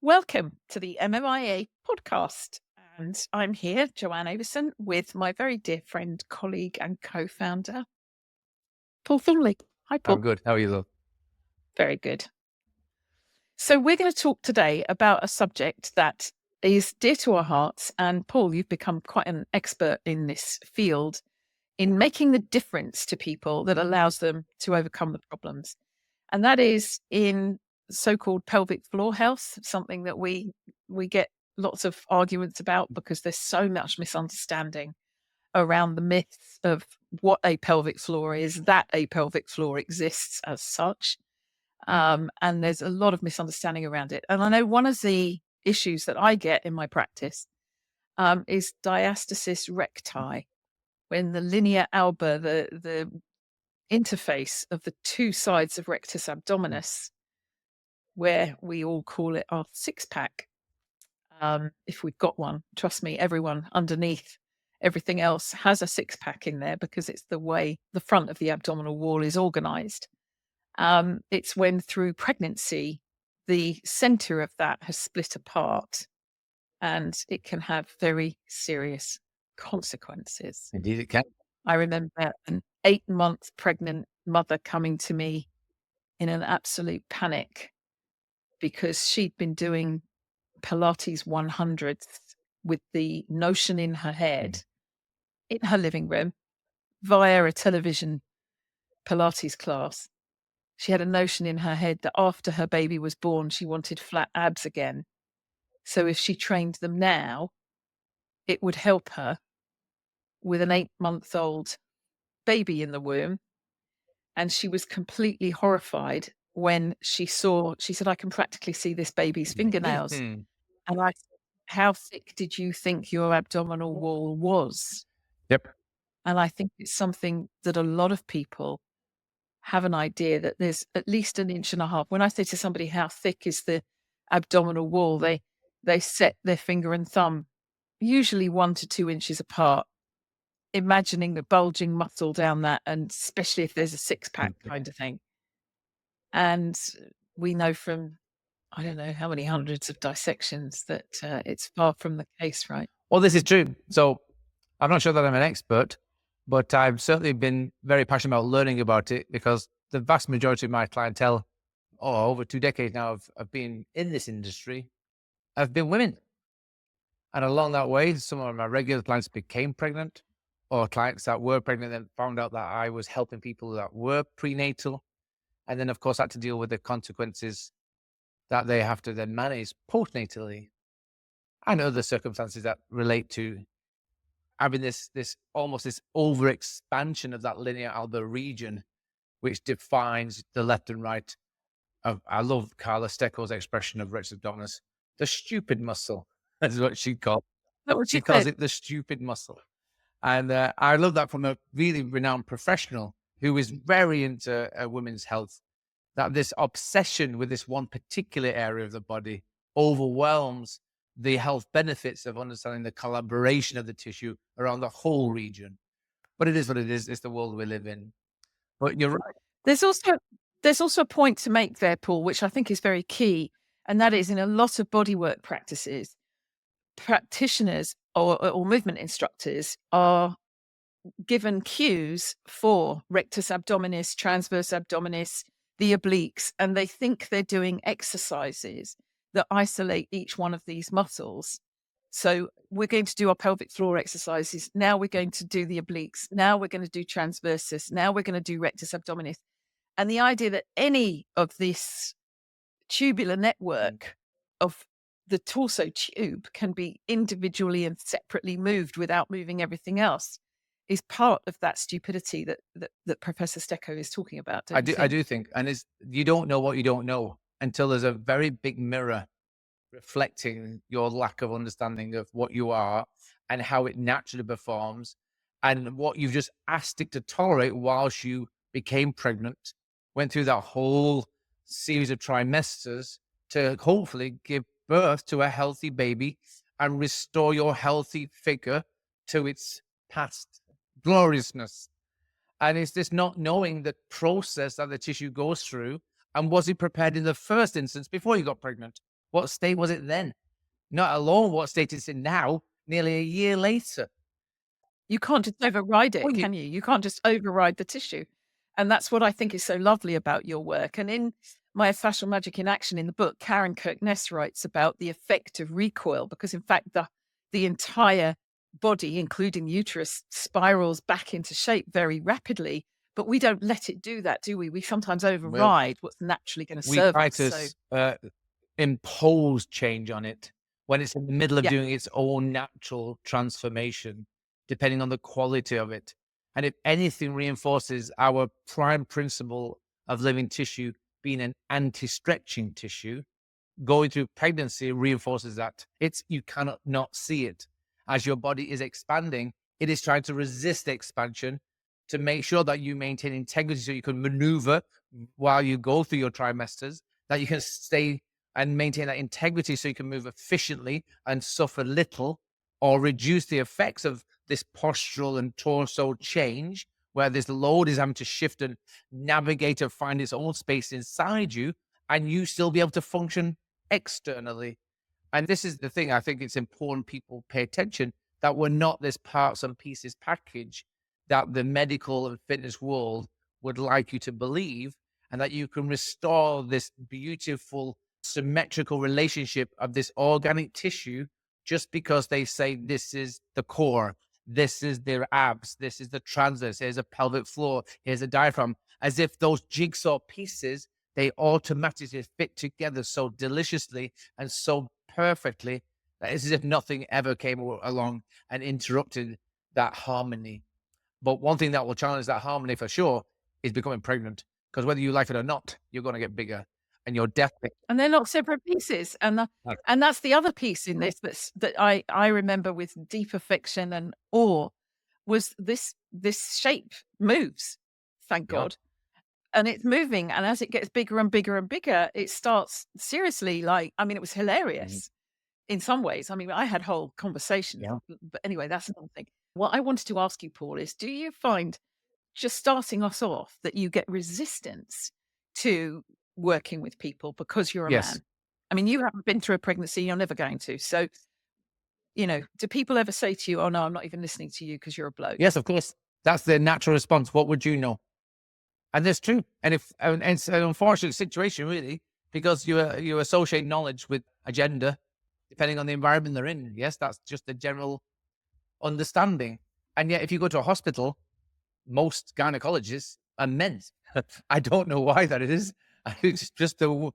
Welcome to the MMIA podcast. And I'm here, Joanne Avison, with my very dear friend, colleague, and co founder, Paul Thornley. Hi, I'm Paul. good. How are you, though? Very good. So, we're going to talk today about a subject that is dear to our hearts. And, Paul, you've become quite an expert in this field in making the difference to people that allows them to overcome the problems. And that is in so-called pelvic floor health, something that we get lots of arguments about because there's so much misunderstanding around the myths of what a pelvic floor is, that a pelvic floor exists as such. And there's a lot of misunderstanding around it. And I know one of the issues that I get in my practice is diastasis recti, when the linea alba, the interface of the two sides of rectus abdominis, where we all call it our six pack, if we've got one. Trust me, everyone underneath everything else has a six pack in there because it's the way the front of the abdominal wall is organized. It's when through pregnancy, the center of that has split apart and it can have very serious consequences. Indeed, it can. I remember an 8-month pregnant mother coming to me in an absolute panic because she'd been doing Pilates 100s with the notion in her head in her living room via a television Pilates class. She had a notion in her head that after her baby was born, she wanted flat abs again. So if she trained them now, it would help her with an 8-month-old baby in the womb. And she was completely horrified when she said, I can practically see this baby's fingernails. And I said, how thick did you think your abdominal wall was? Yep. And I think it's something that a lot of people have an idea that there's at least 1.5 inches. When I say to somebody, how thick is the abdominal wall, they set their finger and thumb usually 1 to 2 inches apart, imagining the bulging muscle down that, and especially if there's a six pack kind of thing. And we know from, I don't know how many hundreds of dissections that it's far from the case, right? Well, this is true. So I'm not sure that I'm an expert, but I've certainly been very passionate about learning about it because the vast majority of my clientele, over 2 decades now of being in this industry, have been women. And along that way, some of my regular clients became pregnant, or clients that were pregnant and found out that I was helping people that were prenatal. And then, of course, had to deal with the consequences that they have to then manage postnatally and other circumstances that relate to having this almost this overexpansion of that linea alba region, which defines the left and right of, I love Carla Steckel's expression of rectus abdominis, the stupid muscle. That's what she calls. That what She you calls said. it the stupid muscle. And I love that from a really renowned professional who is very into women's health, that this obsession with this one particular area of the body overwhelms the health benefits of understanding the collaboration of the tissue around the whole region. But it is what it is. It's the world we live in. But you're right. There's also there's also a point to make there, Paul, which I think is very key, and that is in a lot of bodywork practices, practitioners or movement instructors are given cues for rectus abdominis, transverse abdominis, the obliques, and they think they're doing exercises that isolate each one of these muscles. So we're going to do our pelvic floor exercises. Now we're going to do the obliques. Now we're going to do transversus. Now we're going to do rectus abdominis. And the idea that any of this tubular network of the torso tube can be individually and separately moved without moving everything else is part of that stupidity that Professor Stecco is talking about. I Don't you do. I think? do think, and it's you don't know what you don't know until there's a very big mirror reflecting your lack of understanding of what you are and how it naturally performs and what you've just asked it to tolerate whilst you became pregnant, went through that whole series of trimesters to hopefully give birth to a healthy baby and restore your healthy figure to its past gloriousness. And it's this not knowing the process that the tissue goes through. And was it prepared in the first instance before you got pregnant? What state was it then? Not alone what state it's in now, nearly a year later. You can't just override Well, it, can you? You can't just override the tissue. And that's what I think is so lovely about your work. And in Myofascial Magic in Action in the book, Karen Kirkness writes about the effect of recoil, because in fact the entire body, including the uterus, spirals back into shape very rapidly. But we don't let it do that, do we? We sometimes well, override what's naturally going to we serve try us. to So impose change on it when it's in the middle of yeah. doing its own natural transformation, depending on the quality of it. And if anything reinforces our prime principle of living tissue being an anti-stretching tissue, going through pregnancy reinforces that. You cannot not see it. As your body is expanding, it is trying to resist expansion to make sure that you maintain integrity so you can maneuver while you go through your trimesters, that you can stay and maintain that integrity so you can move efficiently and suffer little or reduce the effects of this postural and torso change where this load is having to shift and navigate and find its own space inside you, and you still be able to function externally. And this is the thing, I think it's important people pay attention that we're not this parts and pieces package that the medical and fitness world would like you to believe, and that you can restore this beautiful symmetrical relationship of this organic tissue just because they say this is the core, this is their abs, this is the transverse, here's a pelvic floor, here's a diaphragm, as if those jigsaw pieces, they automatically fit together so deliciously and so perfectly that it's as if nothing ever came along and interrupted that harmony. But one thing that will challenge that harmony for sure is becoming pregnant, because whether you like it or not, you're going to get bigger, and your death. And they're not separate pieces. And that's the other piece in this that I remember with deep affection and awe was this shape moves, thank Yeah. God. And it's moving. And as it gets bigger and bigger and bigger, it starts seriously it was hilarious in some ways. I mean, I had whole conversations, Yeah. but anyway, that's another thing. What I wanted to ask you, Paul, is do you find just starting us off that you get resistance to working with people because you're a Yes. man? I mean, you haven't been through a pregnancy, you're never going to. So, do people ever say to you, "Oh no, I'm not even listening to you because you're a bloke"? Yes, of course. That's the natural response. What would you know? And that's true. And it's an unfortunate situation, really, because you associate knowledge with a gender, depending on the environment they're in. Yes, that's just a general understanding. And yet, if you go to a hospital, most gynecologists are men. I don't know why that is. I think it's just the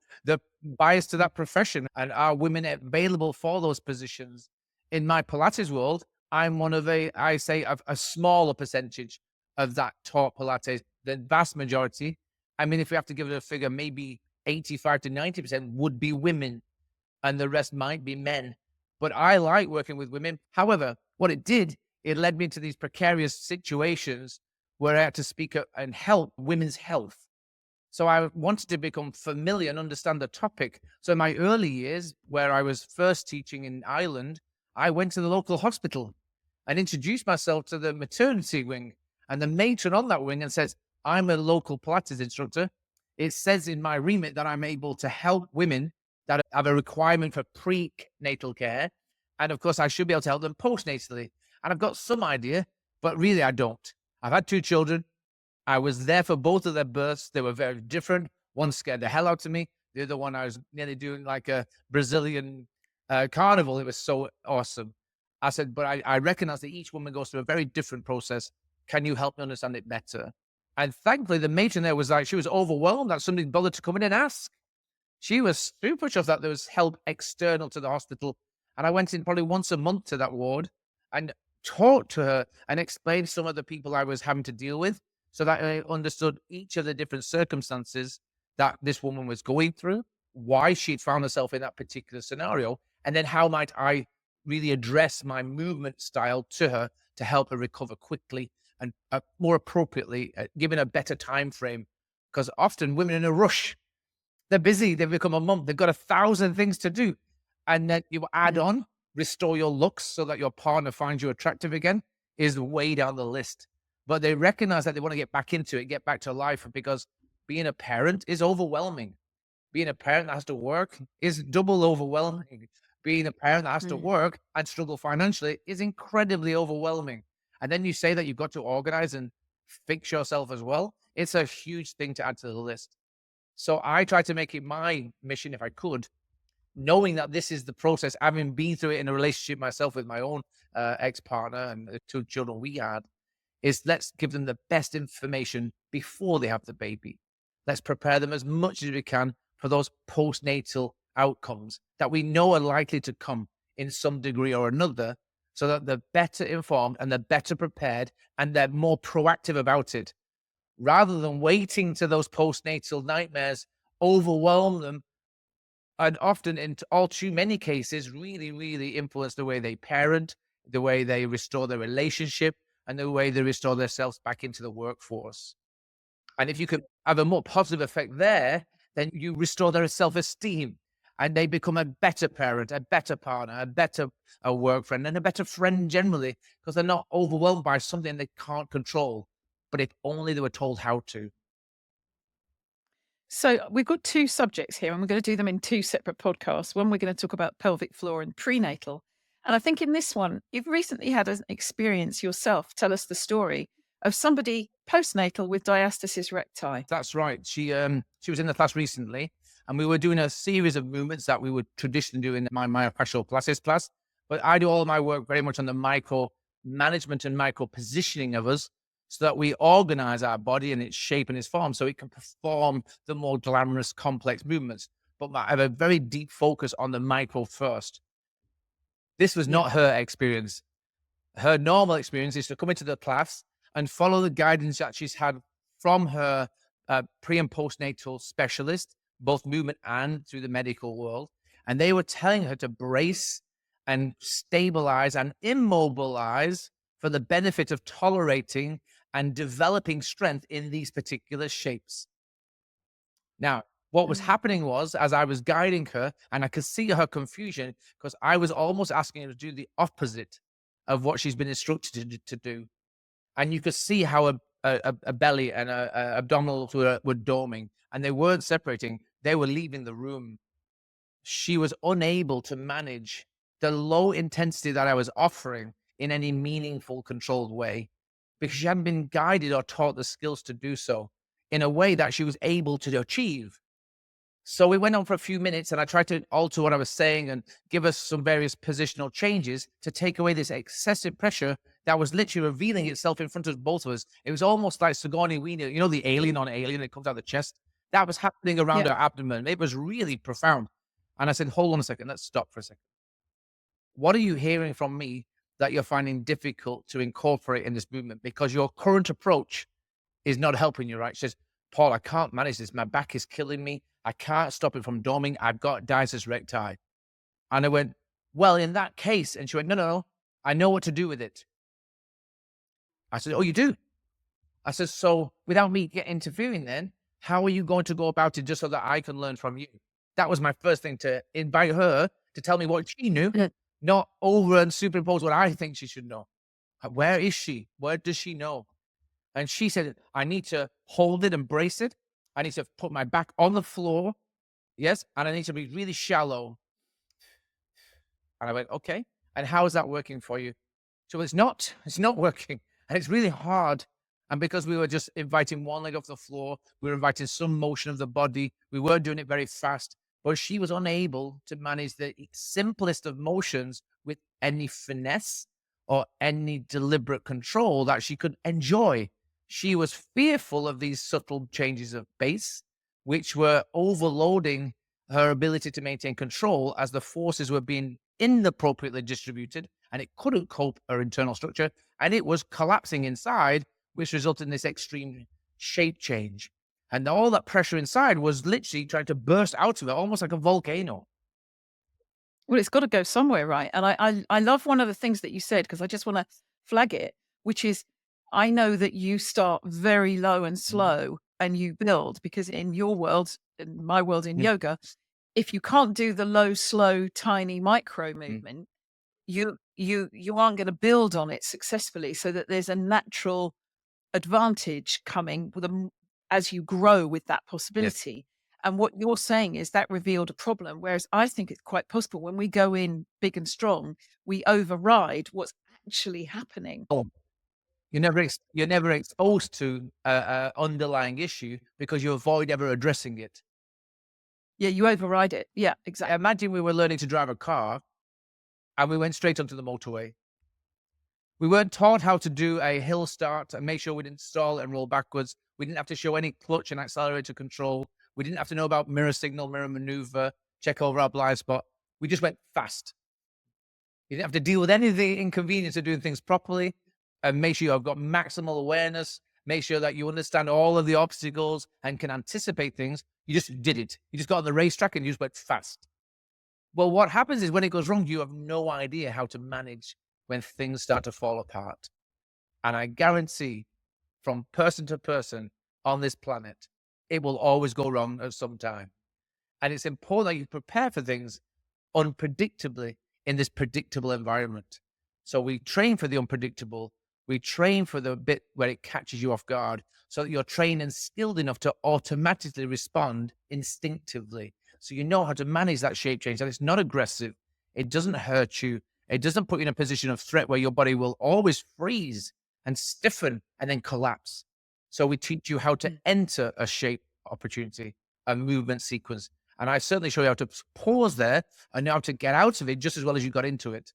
bias to that profession. And are women available for those positions? In my Pilates world, I'm one of I say, a smaller percentage of that taught Pilates. The vast majority, I mean, if we have to give it a figure, maybe 85 to 90% would be women, and the rest might be men. But I like working with women. However, what it did, it led me to these precarious situations where I had to speak up and help women's health. So I wanted to become familiar and understand the topic. So in my early years, where I was first teaching in Ireland, I went to the local hospital and introduced myself to the maternity wing and the matron on that wing and says, I'm a local Pilates instructor. It says in my remit that I'm able to help women that have a requirement for prenatal care. And of course, I should be able to help them postnatally. And I've got some idea, but really I don't. I've had 2 children. I was there for both of their births. They were very different. One scared the hell out of me. The other one, I was nearly doing like a Brazilian carnival. It was so awesome. I said, but I recognize that each woman goes through a very different process. Can you help me understand it better? And thankfully, the matron there was like, she was overwhelmed that somebody bothered to come in and ask. She was super chuffed that there was help external to the hospital. And I went in probably once a month to that ward and talked to her and explained some of the people I was having to deal with so that I understood each of the different circumstances that this woman was going through, why she'd found herself in that particular scenario, and then how might I really address my movement style to her to help her recover quickly and more appropriately, given a better time frame. Because often women in a rush, they're busy. They've become a mum. They've got 1,000 things to do. And then you add Mm. on, restore your looks so that your partner finds you attractive again is way down the list. But they recognize that they want to get back into it, get back to life, because being a parent is overwhelming. Being a parent that has to work is double overwhelming. Being a parent that has to Mm. work and struggle financially is incredibly overwhelming. And then you say that you've got to organize and fix yourself as well. It's a huge thing to add to the list. So I try to make it my mission, if I could, knowing that this is the process, having been through it in a relationship myself with my own ex-partner and the two children we had, is let's give them the best information before they have the baby. Let's prepare them as much as we can for those postnatal outcomes that we know are likely to come in some degree or another, so that they're better informed and they're better prepared and they're more proactive about it, rather than waiting to those postnatal nightmares overwhelm them, and often in all too many cases really, really influence the way they parent, the way they restore their relationship, and the way they restore themselves back into the workforce. And if you can have a more positive effect there, then you restore their self-esteem and they become a better parent, a better partner, a better work friend, and a better friend generally, because they're not overwhelmed by something they can't control. But if only they were told how to. So we've got two subjects here, and we're going to do them in two separate podcasts. One, we're going to talk about pelvic floor and prenatal. And I think in this one, you've recently had an experience yourself. Tell us the story of somebody postnatal with diastasis recti. That's right. She was in the class recently, and we were doing a series of movements that we would traditionally do in my myofascial Pilates class. But I do all of my work very much on the micro management and micro positioning of us, so that we organize our body and its shape and its form, so it can perform the more glamorous, complex movements. But I have a very deep focus on the micro first. This was Yeah. not her experience. Her normal experience is to come into the class and follow the guidance that she's had from her pre and postnatal specialist, both movement and through the medical world. And they were telling her to brace and stabilize and immobilize for the benefit of tolerating and developing strength in these particular shapes. Now, what was Mm. happening was, as I was guiding her, and I could see her confusion, because I was almost asking her to do the opposite of what she's been instructed to do. And you could see how a belly and a abdominals were doming, and they weren't separating. They were leaving the room. She was unable to manage the low intensity that I was offering in any meaningful, controlled way, because she hadn't been guided or taught the skills to do so in a way that she was able to achieve. So we went on for a few minutes and I tried to alter what I was saying and give us some various positional changes to take away this excessive pressure that was literally revealing itself in front of both of us. It was almost like Sigourney Weaver, you know, the alien on Alien that comes out of the chest. That was happening around Yeah. her abdomen. It was really profound. And I said, hold on a second, let's stop for a second. What are you hearing from me that you're finding difficult to incorporate in this movement? Because your current approach is not helping you, right? She says, Paul, I can't manage this. My back is killing me. I can't stop it from doming. I've got diastasis recti. And I went, well, in that case, and she went, no, I know what to do with it. I said, oh, you do? I said, so without me interfering then, how are you going to go about it just so that I can learn from you? That was my first thing, to invite her to tell me what she knew, Yeah. not over and superimpose what I think she should know. Where is she? Where does she know? And she said, I need to hold it and brace it. I need to put my back on the floor. Yes. And I need to be really shallow. And I went, okay. And how is that working for you? So it's not working. And it's really hard. And because we were just inviting one leg off the floor, we were inviting some motion of the body. We weren't doing it very fast, but she was unable to manage the simplest of motions with any finesse or any deliberate control that she could enjoy. She was fearful of these subtle changes of base, which were overloading her ability to maintain control as the forces were being inappropriately distributed, and it couldn't cope her internal structure, and it was collapsing inside, which resulted in this extreme shape change. And all that pressure inside was literally trying to burst out of it, almost like a volcano. Well, it's got to go somewhere, right? And I love one of the things that you said, because I just want to flag it, which is, I know that you start very low and Mhm. slow and you build, because in your world, in my world in Yeah. yoga, if you can't do the low, slow, tiny micro Mm. movement, you aren't going to build on it successfully, so that there's a natural advantage coming with as you grow with that Yes. possibility. And what you're saying is that revealed a problem. Whereas I think it's quite possible when we go in big and strong, we override what's actually happening. Oh, you're never exposed to a underlying issue because you avoid ever addressing it. Yeah, you override it. Yeah, exactly. Imagine we were learning to drive a car and we went straight onto the motorway. We weren't taught how to do a hill start and make sure we didn't stall and roll backwards. We didn't have to show any clutch and accelerator control. We didn't have to know about mirror signal, mirror maneuver, check over our blind spot. We just went fast. You didn't have to deal with any of the inconvenience of doing things properly, and make sure you've got maximal awareness. Make sure that you understand all of the obstacles and can anticipate things. You just did it. You just got on the racetrack and you just went fast. Well, what happens is when it goes wrong, you have no idea how to manage when things start to fall apart. And I guarantee from person to person on this planet, it will always go wrong at some time. And it's important that you prepare for things unpredictably in this predictable environment. So we train for the unpredictable. We train for the bit where it catches you off guard so that you're trained and skilled enough to automatically respond instinctively. So you know how to manage that shape change. And it's not aggressive. It doesn't hurt you. It doesn't put you in a position of threat where your body will always freeze and stiffen and then collapse. So we teach you how to enter a shape opportunity, a movement sequence. And I certainly show you how to pause there and how to get out of it just as well as you got into it.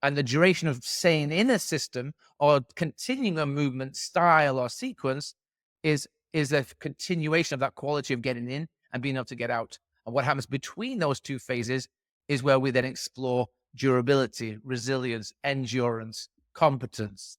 And the duration of staying in a system or continuing a movement style or sequence is a continuation of that quality of getting in and being able to get out. And what happens between those two phases is where we then explore durability, resilience, endurance, competence.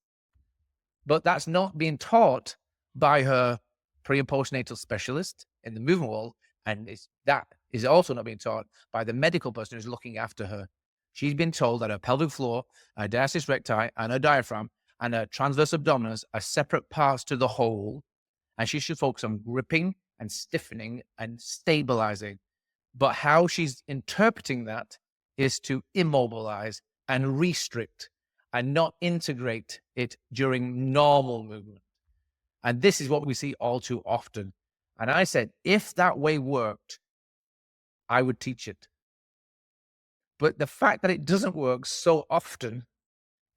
But that's not being taught by her pre and postnatal specialist in the movement world. And that is also not being taught by the medical person who's looking after her. She's been told that her pelvic floor, her diastasis recti, and her diaphragm, and her transverse abdominis are separate parts to the whole. And she should focus on gripping and stiffening and stabilizing. But how she's interpreting that is to immobilize and restrict and not integrate it during normal movement. And this is what we see all too often. And I said, if that way worked, I would teach it. But the fact that it doesn't work so often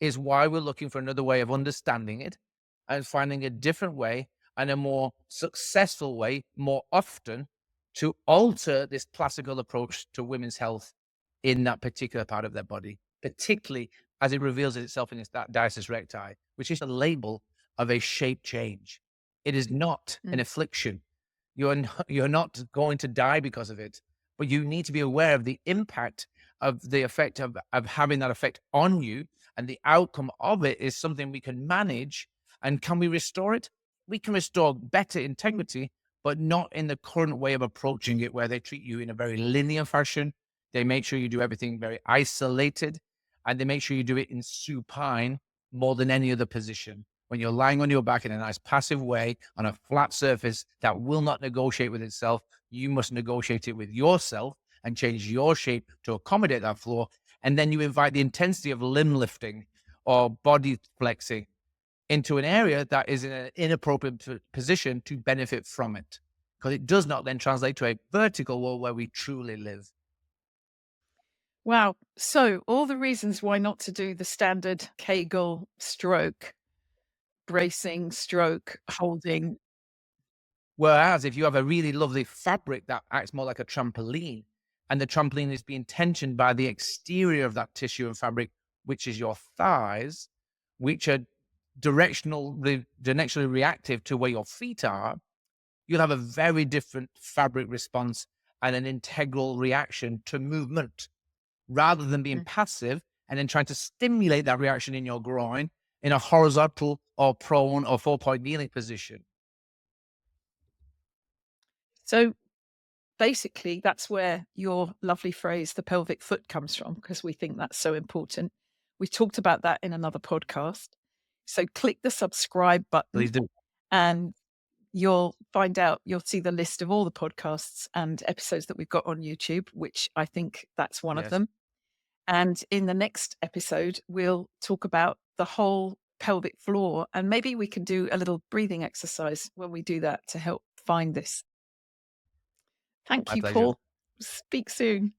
is why we're looking for another way of understanding it and finding a different way and a more successful way more often to alter this classical approach to women's health in that particular part of their body, particularly as it reveals itself in that diastasis recti, which is a label of a shape change. It is not an affliction. You're not going to die because of it, but you need to be aware of the impact of the effect of having that effect on you. And the outcome of it is something we can manage. And can we restore it? We can restore better integrity, but not in the current way of approaching it, where they treat you in a very linear fashion. They make sure you do everything very isolated, and they make sure you do it in supine more than any other position. When you're lying on your back in a nice passive way on a flat surface that will not negotiate with itself, you must negotiate it with yourself and change your shape to accommodate that floor. And then you invite the intensity of limb lifting or body flexing into an area that is in an inappropriate position to benefit from it, because it does not then translate to a vertical wall where we truly live. Wow. So all the reasons why not to do the standard Kegel stroke, bracing, stroke, holding. Whereas if you have a really lovely fabric that acts more like a trampoline, and the trampoline is being tensioned by the exterior of that tissue and fabric, which is your thighs, which are directionally reactive to where your feet are, you'll have a very different fabric response and an integral reaction to movement, rather than being passive and then trying to stimulate that reaction in your groin in a horizontal or prone or 4-point kneeling position. So basically, that's where your lovely phrase, the pelvic foot, comes from, because we think that's so important. We talked about that in another podcast. So click the subscribe button. Please do. And you'll see the list of all the podcasts and episodes that we've got on YouTube, which I think that's one of them. And in the next episode, we'll talk about the whole pelvic floor, and maybe we can do a little breathing exercise when we do that to help find this. Thank My you, pleasure. Paul. Speak soon.